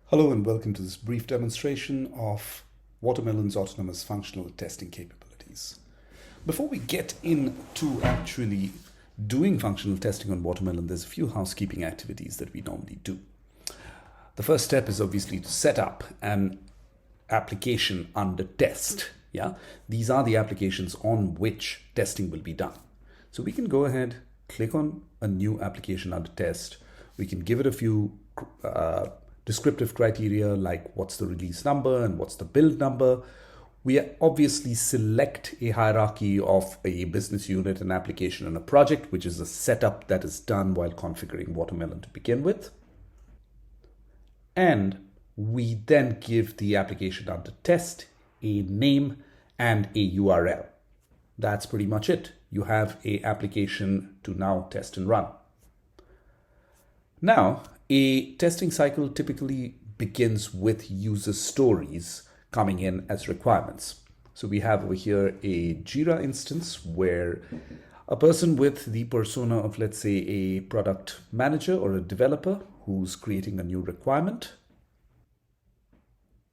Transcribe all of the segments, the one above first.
Hello and welcome to this brief demonstration of Watermelon's autonomous functional testing capabilities. Before we get into actually doing functional testing on Watermelon, there's a few housekeeping activities that we normally do. The first step is obviously to set up an application under test. Yeah, these are the applications on which testing will be done. So we can go ahead, click on a new application under test. We can give it a few descriptive criteria like what's the release number and what's the build number. We obviously select a hierarchy of a business unit, an application, and a project, which is a setup that is done while configuring Watermelon to begin with. And we then give the application under test a name and a URL. That's pretty much it. You have an application to now test and run. Now, a testing cycle typically begins with user stories coming in as requirements. So we have over here a Jira instance where a person with the persona of, let's say, a product manager or a developer who's creating a new requirement.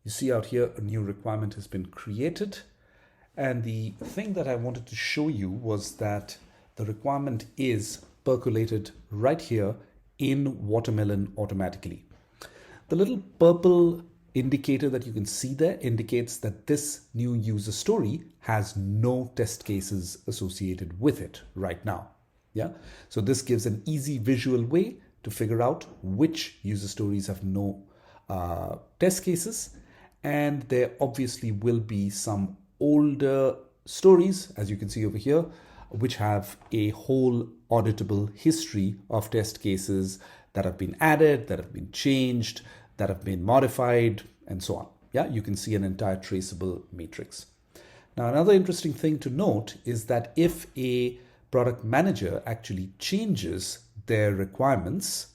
You see out here a new requirement has been created. And the thing that I wanted to show you was that the requirement is percolated right here in Watermelon automatically. The little purple indicator that you can see there indicates that this new user story has no test cases associated with it right now. Yeah, so this gives an easy visual way to figure out which user stories have no test cases, and there obviously will be some older stories, as you can see over here, which have a whole auditable history of test cases that have been added, that have been changed, that have been modified, and so on. Yeah, you can see an entire traceable matrix. Now, another interesting thing to note is that if a product manager actually changes their requirements,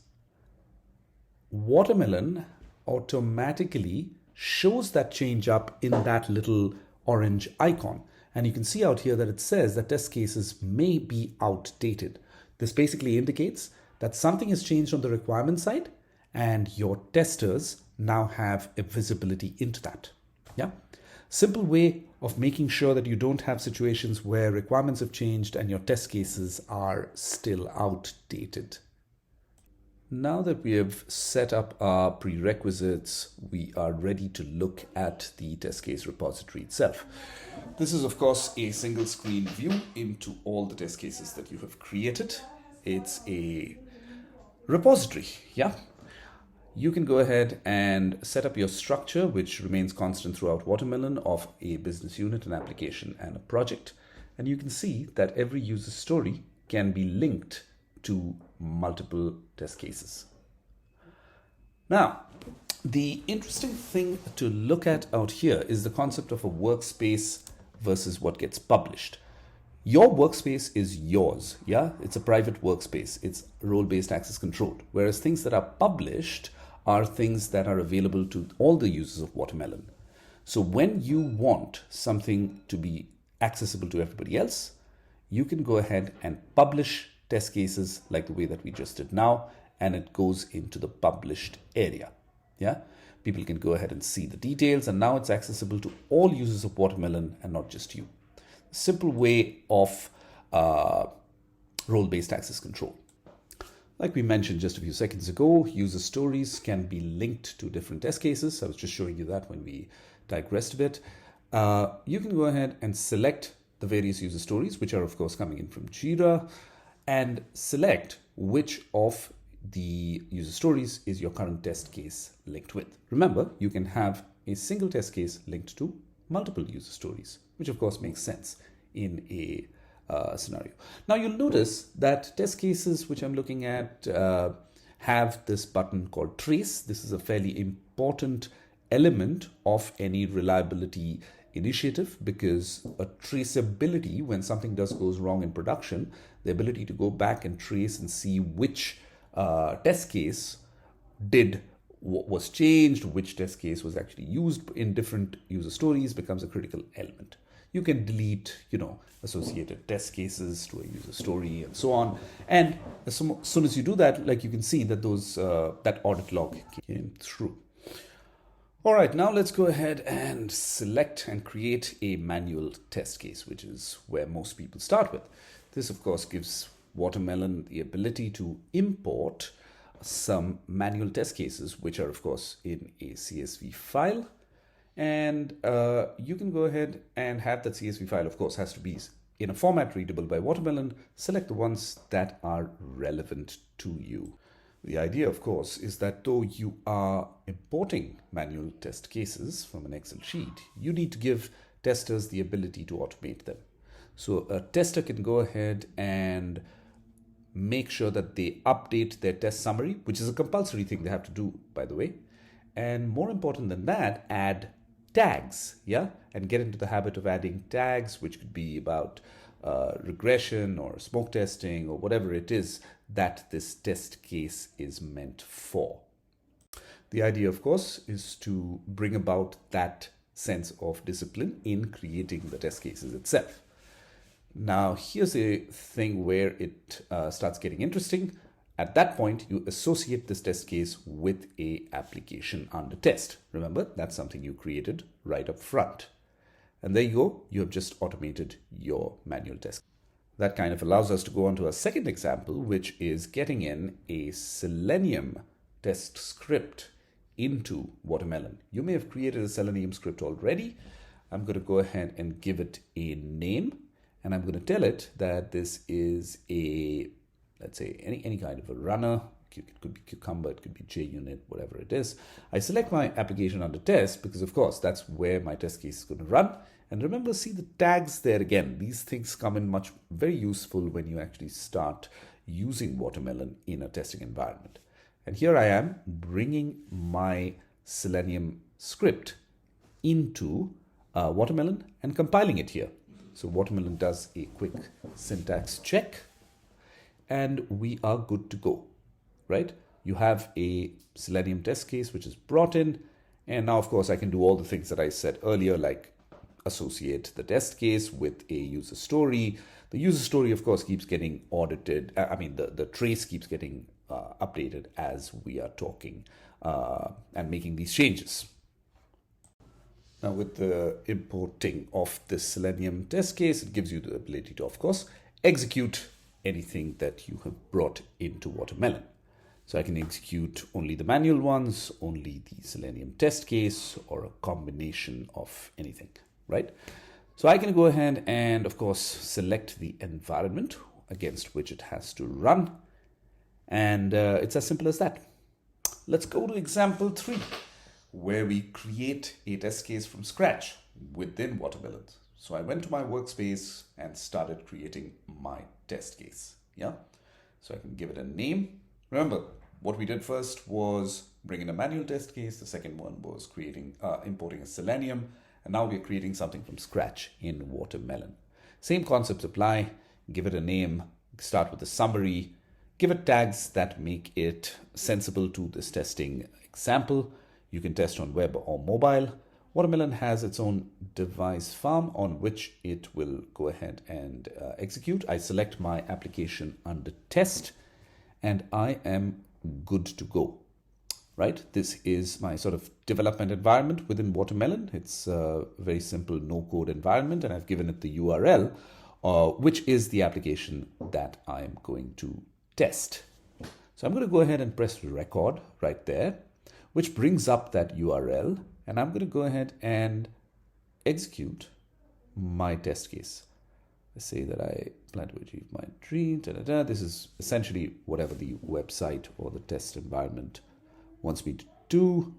Watermelon automatically shows that change up in that little orange icon. And you can see out here that it says that test cases may be outdated. This basically indicates that something has changed on the requirement side and your testers now have a visibility into that. Yeah. Simple way of making sure that you don't have situations where requirements have changed and your test cases are still outdated. Now that we have set up our prerequisites, we are ready to look at the test case repository itself. This is, of course, a single screen view into all the test cases that you have created. It's a repository, yeah? You can go ahead and set up your structure, which remains constant throughout Watermelon, of a business unit, an application, and a project. And you can see that every user story can be linked to multiple test cases. Now, the interesting thing to look at out here is the concept of a workspace versus what gets published. Your workspace is yours, yeah? It's a private workspace. It's role-based access controlled. Whereas things that are published are things that are available to all the users of Watermelon. So when you want something to be accessible to everybody else, you can go ahead and publish test cases like the way that we just did now, and it goes into the published area. Yeah, people can go ahead and see the details, and now it's accessible to all users of Watermelon and not just you. Simple way of role-based access control. Like we mentioned just a few seconds ago, user stories can be linked to different test cases. I was just showing you that when we digressed a bit. You can go ahead and select the various user stories, which are of course coming in from Jira, and select which of the user stories is your current test case linked with. Remember, you can have a single test case linked to multiple user stories, which of course makes sense in a scenario. Now you'll notice that test cases, which I'm looking at, have this button called trace. This is a fairly important element of any reliability initiative, because a traceability, when something goes wrong in production, the ability to go back and trace and see which test case was changed, which test case was actually used in different user stories, becomes a critical element. You can delete, associated test cases to a user story and so on. And as soon as you do that, like you can see that that audit log came through. All right, now let's go ahead and select and create a manual test case, which is where most people start with. This, of course, gives Watermelon the ability to import some manual test cases, which are, of course, in a CSV file. And you can go ahead and have that CSV file, of course, has to be in a format readable by Watermelon. Select the ones that are relevant to you. The idea, of course, is that though you are importing manual test cases from an Excel sheet, you need to give testers the ability to automate them. So a tester can go ahead and make sure that they update their test summary, which is a compulsory thing they have to do, by the way. And more important than that, add tags, yeah? And get into the habit of adding tags, which could be about regression or smoke testing or whatever it is that this test case is meant for. The idea, of course, is to bring about that sense of discipline in creating the test cases itself. Now, here's a thing where it starts getting interesting. At that point, you associate this test case with a application under test. Remember, that's something you created right up front. And there you go, you have just automated your manual test. That kind of allows us to go on to a second example, which is getting in a Selenium test script into Watermelon. You may have created a Selenium script already. I'm going to go ahead and give it a name, and I'm going to tell it that this is a, let's say, any kind of a runner. It could be Cucumber, it could be JUnit, whatever it is. I select my application under test because, of course, that's where my test case is going to run. And remember, see the tags there again. These things come in very useful when you actually start using Watermelon in a testing environment. And here I am bringing my Selenium script into Watermelon and compiling it here. So Watermelon does a quick syntax check and we are good to go. Right? You have a Selenium test case which is brought in, and now of course I can do all the things that I said earlier, like associate the test case with a user story. The user story, of course, keeps getting audited. The trace keeps getting updated as we are talking and making these changes. Now with the importing of the Selenium test case, it gives you the ability to, of course, execute anything that you have brought into Watermelon. So I can execute only the manual ones, only the Selenium test case, or a combination of anything, right? So I can go ahead and, of course, select the environment against which it has to run. And it's as simple as that. Let's go to example 3, where we create a test case from scratch within Watermelon. So I went to my workspace and started creating my test case. Yeah. So I can give it a name. Remember, what we did first was bring in a manual test case. The second one was importing a Selenium. And now we're creating something from scratch in Watermelon. Same concepts apply. Give it a name, start with a summary, give it tags that make it sensible to this testing example. You can test on web or mobile. Watermelon has its own device farm on which it will go ahead and execute. I select my application under test, and I am good to go, right? This is my sort of development environment within Watermelon. It's a very simple no-code environment, and I've given it the URL, which is the application that I'm going to test. So I'm going to go ahead and press record right there, which brings up that URL, and I'm going to go ahead and execute my test case. Let's say that I plan to achieve my dream. This is essentially whatever the website or the test environment wants me to do.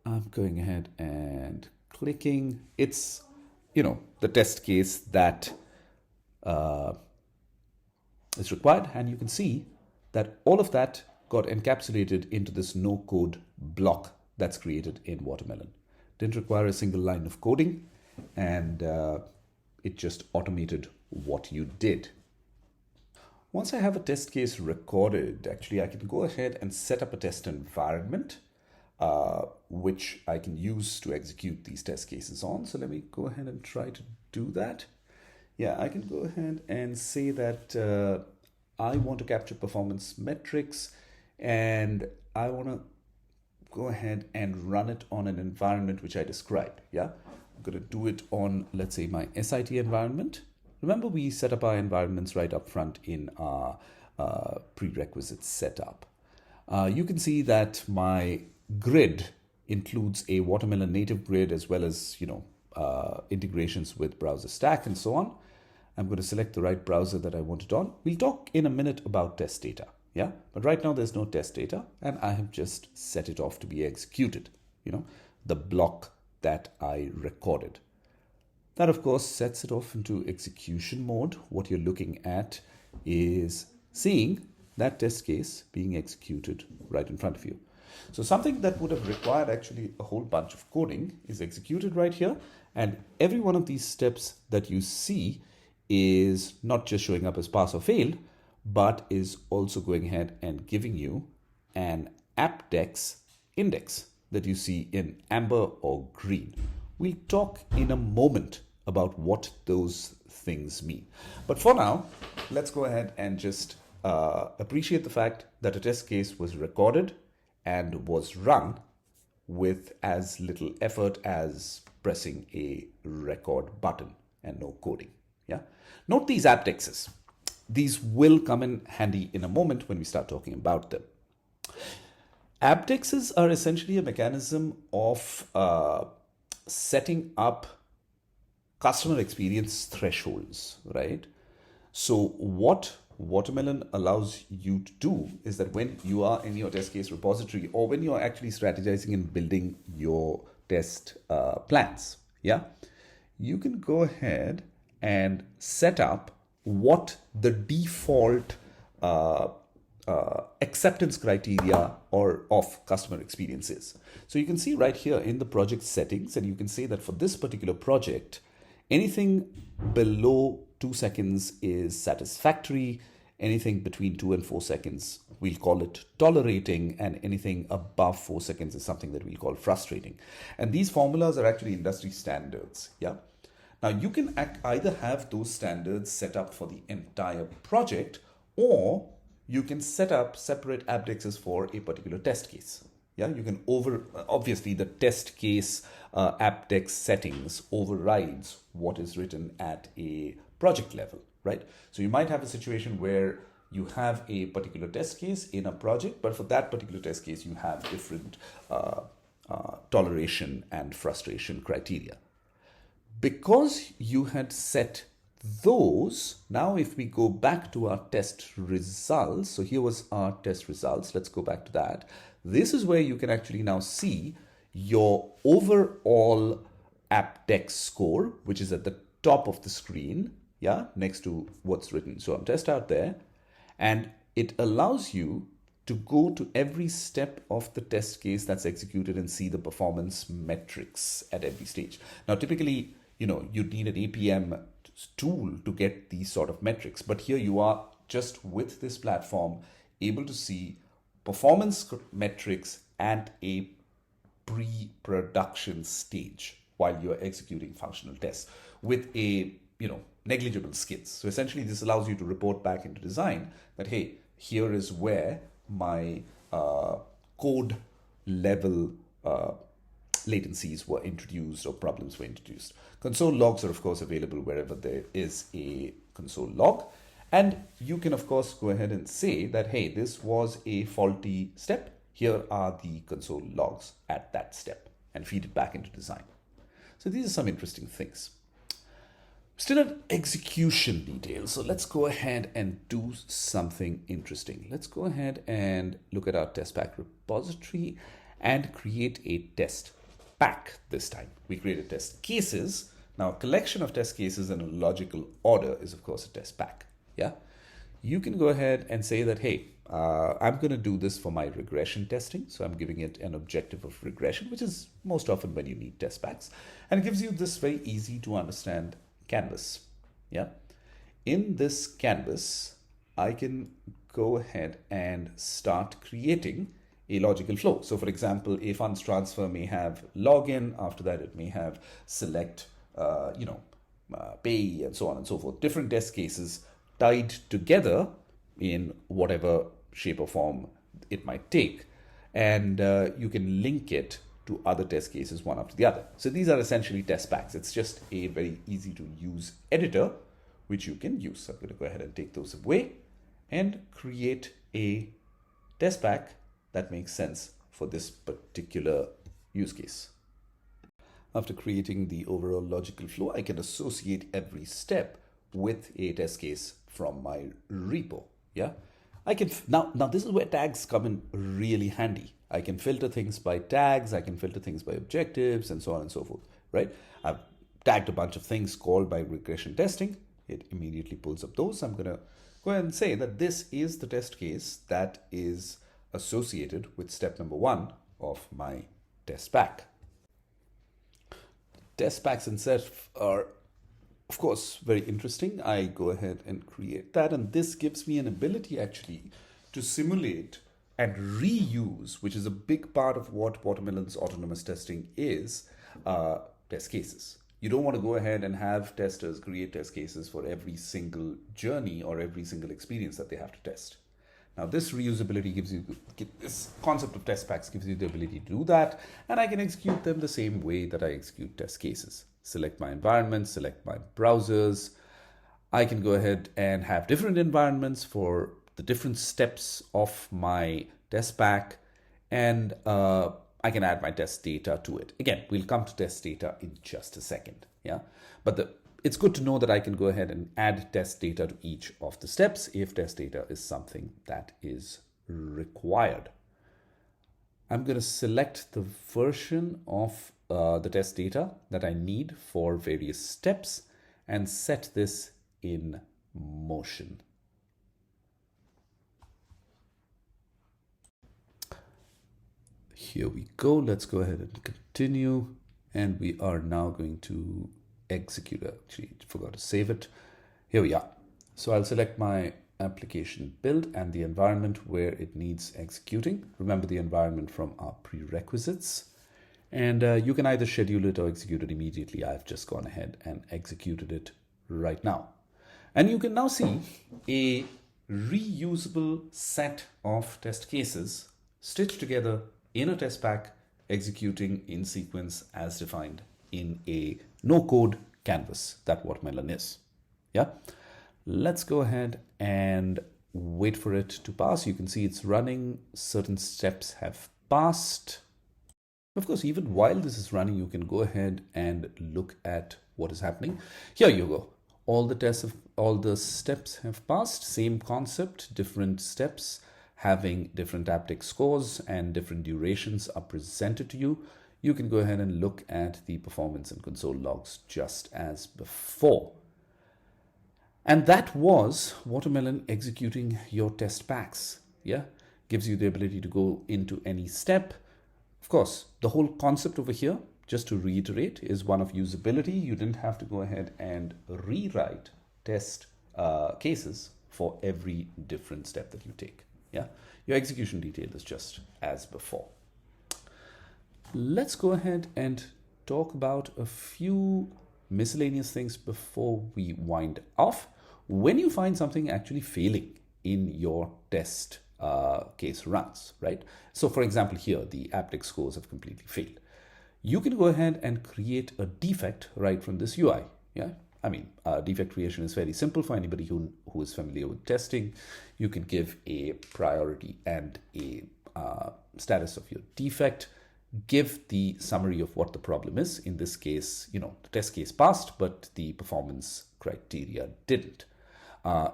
I'm going ahead and clicking. It's, the test case that is required. And you can see that all of that got encapsulated into this no code block that's created in Watermelon. Didn't require a single line of coding, and it just automated what you did. Once I have a test case recorded, actually, I can go ahead and set up a test environment, which I can use to execute these test cases on. So let me go ahead and try to do that. Yeah, I can go ahead and say that I want to capture performance metrics, and I want to go ahead and run it on an environment which I described. Yeah, I'm going to do it on, let's say, my SIT environment. Remember, we set up our environments right up front in our prerequisite setup. You can see that my grid includes a Watermelon native grid as well as, integrations with Browser Stack and so on. I'm going to select the right browser that I want it on. We'll talk in a minute about test data. Yeah, but right now there's no test data and I have just set it off to be executed, the block that I recorded. That, of course, sets it off into execution mode. What you're looking at is seeing that test case being executed right in front of you. So something that would have required actually a whole bunch of coding is executed right here. And every one of these steps that you see is not just showing up as pass or fail, but is also going ahead and giving you an Apdex index that you see in amber or green. We'll talk in a moment about what those things mean. But for now, let's go ahead and just appreciate the fact that a test case was recorded and was run with as little effort as pressing a record button and no coding. Yeah. Note these Apdexes. These will come in handy in a moment when we start talking about them. Apdexes are essentially a mechanism of setting up customer experience thresholds, right? So what Watermelon allows you to do is that when you are in your test case repository or when you're actually strategizing and building your test plans, yeah, you can go ahead and set up what the default acceptance criteria or of customer experience is. So you can see right here in the project settings, and you can say that for this particular project, anything below 2 seconds is satisfactory. Anything between 2 and 4 seconds, we'll call it tolerating, and anything above 4 seconds is something that we'll call frustrating. And these formulas are actually industry standards. Yeah. Now you can either have those standards set up for the entire project, or you can set up separate Apdexes for a particular test case. Yeah, you can obviously the test case Apdex settings overrides what is written at a project level, right? So you might have a situation where you have a particular test case in a project, but for that particular test case, you have different toleration and frustration criteria. Because you had set those, now if we go back to our test results, so here was our test results, let's go back to that. This is where you can actually now see your overall Apdex score, which is at the top of the screen, yeah, next to what's written. So I'm test out there, and it allows you to go to every step of the test case that's executed and see the performance metrics at every stage. Now, typically, you'd need an APM tool to get these sort of metrics, but here you are just with this platform able to see performance metrics at a pre-production stage while you're executing functional tests with a negligible skids. So essentially this allows you to report back into design that, hey, here is where my code level latencies were introduced or problems were introduced. Console logs are of course available wherever there is a console log. And you can of course go ahead and say that, hey, this was a faulty step. Here are the console logs at that step, and feed it back into design. So these are some interesting things. Still at execution details. So let's go ahead and do something interesting. Let's go ahead and look at our test pack repository and create a test pack this time. We created test cases. Now, a collection of test cases in a logical order is of course a test pack. Yeah. You can go ahead and say that, hey, I'm going to do this for my regression testing. So I'm giving it an objective of regression, which is most often when you need test packs, and it gives you this very easy to understand canvas. Yeah. In this canvas, I can go ahead and start creating a logical flow. So for example, a funds transfer may have login. After that, it may have select, pay and so on and so forth. Different test cases tied together in whatever shape or form it might take. and you can link it to other test cases one after the other. So these are essentially test packs. It's just a very easy to use editor which you can use. So I'm going to go ahead and take those away and create a test pack that makes sense for this particular use case. After creating the overall logical flow, I can associate every step with a test case from my repo. Yeah, I can now this is where tags come in really handy. I can filter things by tags, I can filter things by objectives, and so on and so forth, right? I've tagged a bunch of things called by regression testing. It immediately pulls up those. I'm gonna go ahead and say that this is the test case that is associated with step number 1 of my test pack. Test packs themselves are, of course, very interesting. I go ahead and create that, and this gives me an ability actually to simulate and reuse, which is a big part of what Watermelon's autonomous testing is, test cases. You don't want to go ahead and have testers create test cases for every single journey or every single experience that they have to test. Now, this reusability gives you, this concept of test packs gives you the ability to do that, and I can execute them the same way that I execute test cases. Select my environment, select my browsers. I can go ahead and have different environments for the different steps of my test pack, and I can add my test data to it. Again, we'll come to test data in just a second. Yeah, but it's good to know that I can go ahead and add test data to each of the steps if test data is something that is required. I'm going to select the version of the test data that I need for various steps and set this in motion. Here we go. Let's go ahead and continue. And we are now going to execute. Actually, forgot to save it. Here we are. So I'll select my application build and the environment where it needs executing. Remember the environment from our prerequisites. And you can either schedule it or execute it immediately. I've just gone ahead and executed it right now. And you can now see a reusable set of test cases stitched together in a test pack, executing in sequence as defined in a no-code canvas that Watermelon is. Yeah, let's go ahead and wait for it to pass. You can see it's running. Certain steps have passed. Of course, even while this is running, you can go ahead and look at what is happening. Here you go. All the steps have passed. Same concept, different steps having different aptX scores and different durations are presented to you. You can go ahead and look at the performance and console logs just as before. And that was Watermelon executing your test packs. Yeah, gives you the ability to go into any step. Of course, the whole concept over here, just to reiterate, is one of usability. You didn't have to go ahead and rewrite test cases for every different step that you take. Yeah, your execution detail is just as before. Let's go ahead and talk about a few miscellaneous things before we wind off. When you find something actually failing in your test case runs, right? So for example, here, the aptX scores have completely failed. You can go ahead and create a defect right from this UI. Yeah, I mean, defect creation is very simple for anybody who is familiar with testing. You can give a priority and a status of your defect, give the summary of what the problem is. In this case, the test case passed, but the performance criteria didn't.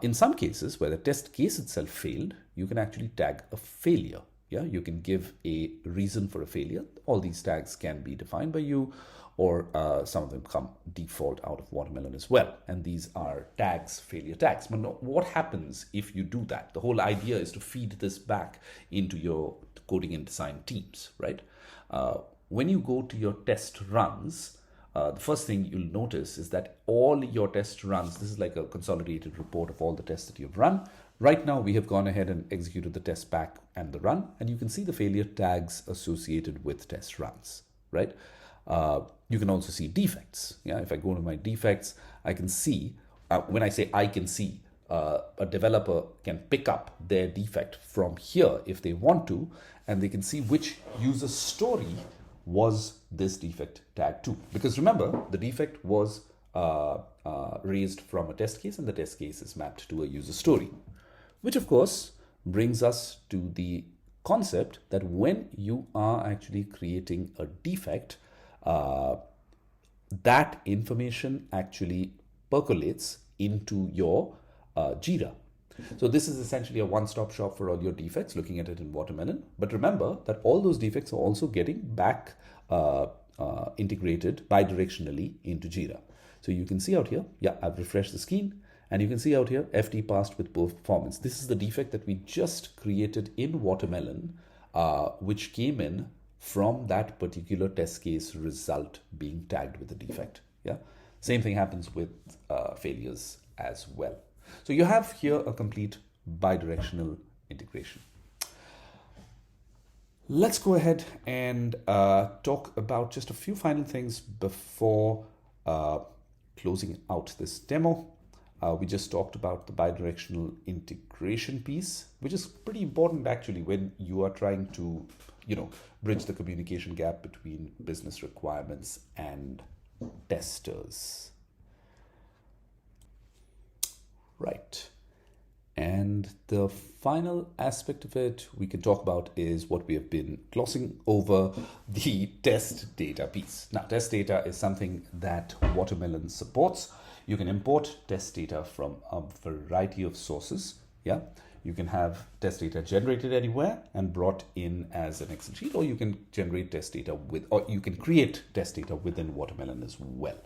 In some cases where the test case itself failed, you can actually tag a failure. Yeah, you can give a reason for a failure. All these tags can be defined by you, or some of them come default out of Watermelon as well. And these are tags, failure tags. But what happens if you do that? The whole idea is to feed this back into your coding and design teams, right? When you go to your test runs, the first thing you'll notice is that all your test runs, this is like a consolidated report of all the tests that you've run. Right now, we have gone ahead and executed the test pack and the run, and you can see the failure tags associated with test runs, right? You can also see defects. Yeah, if I go to my defects, I can see, when I say I can see, a developer can pick up their defect from here if they want to, and they can see which user story was this defect tagged to. Because remember, the defect was raised from a test case, and the test case is mapped to a user story, which of course brings us to the concept that when you are actually creating a defect, that information actually percolates into your Jira. So this is essentially a one-stop shop for all your defects, looking at it in Watermelon. But remember that all those defects are also getting back integrated bidirectionally into Jira. So you can see out here, yeah, I've refreshed the screen, and you can see out here, FT passed with poor performance. This is the defect that we just created in Watermelon, which came in from that particular test case result being tagged with a defect. Yeah, same thing happens with failures as well. So you have here a complete bidirectional integration. Let's go ahead and talk about just a few final things before closing out this demo. We just talked about the bidirectional integration piece, which is pretty important actually when you are trying to, bridge the communication gap between business requirements and testers. Right. And the final aspect of it we can talk about is what we have been glossing over, the test data piece. Now, test data is something that Watermelon supports. You can import test data from a variety of sources. Yeah, you can have test data generated anywhere and brought in as an Excel sheet, or you can generate test data or you can create test data within Watermelon as well.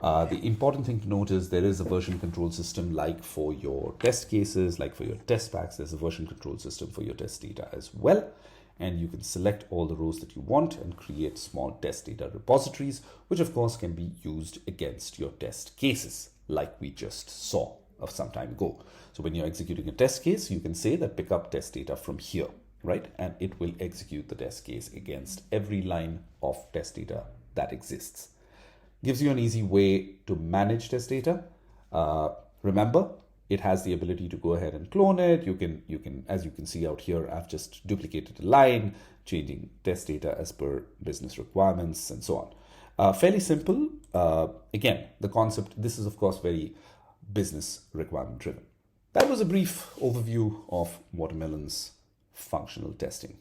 The important thing to note is there is a version control system, like for your test cases, like for your test packs. There's a version control system for your test data as well. And you can select all the rows that you want and create small test data repositories, which of course can be used against your test cases, like we just saw of some time ago. So when you're executing a test case, you can say that pick up test data from here, right? And it will execute the test case against every line of test data that exists. Gives you an easy way to manage test data. Remember, it has the ability to go ahead and clone it. You can, as you can see out here, I've just duplicated a line, changing test data as per business requirements and so on. Fairly simple. Again, the concept, this is of course very business requirement driven. That was a brief overview of Watermelon's functional testing.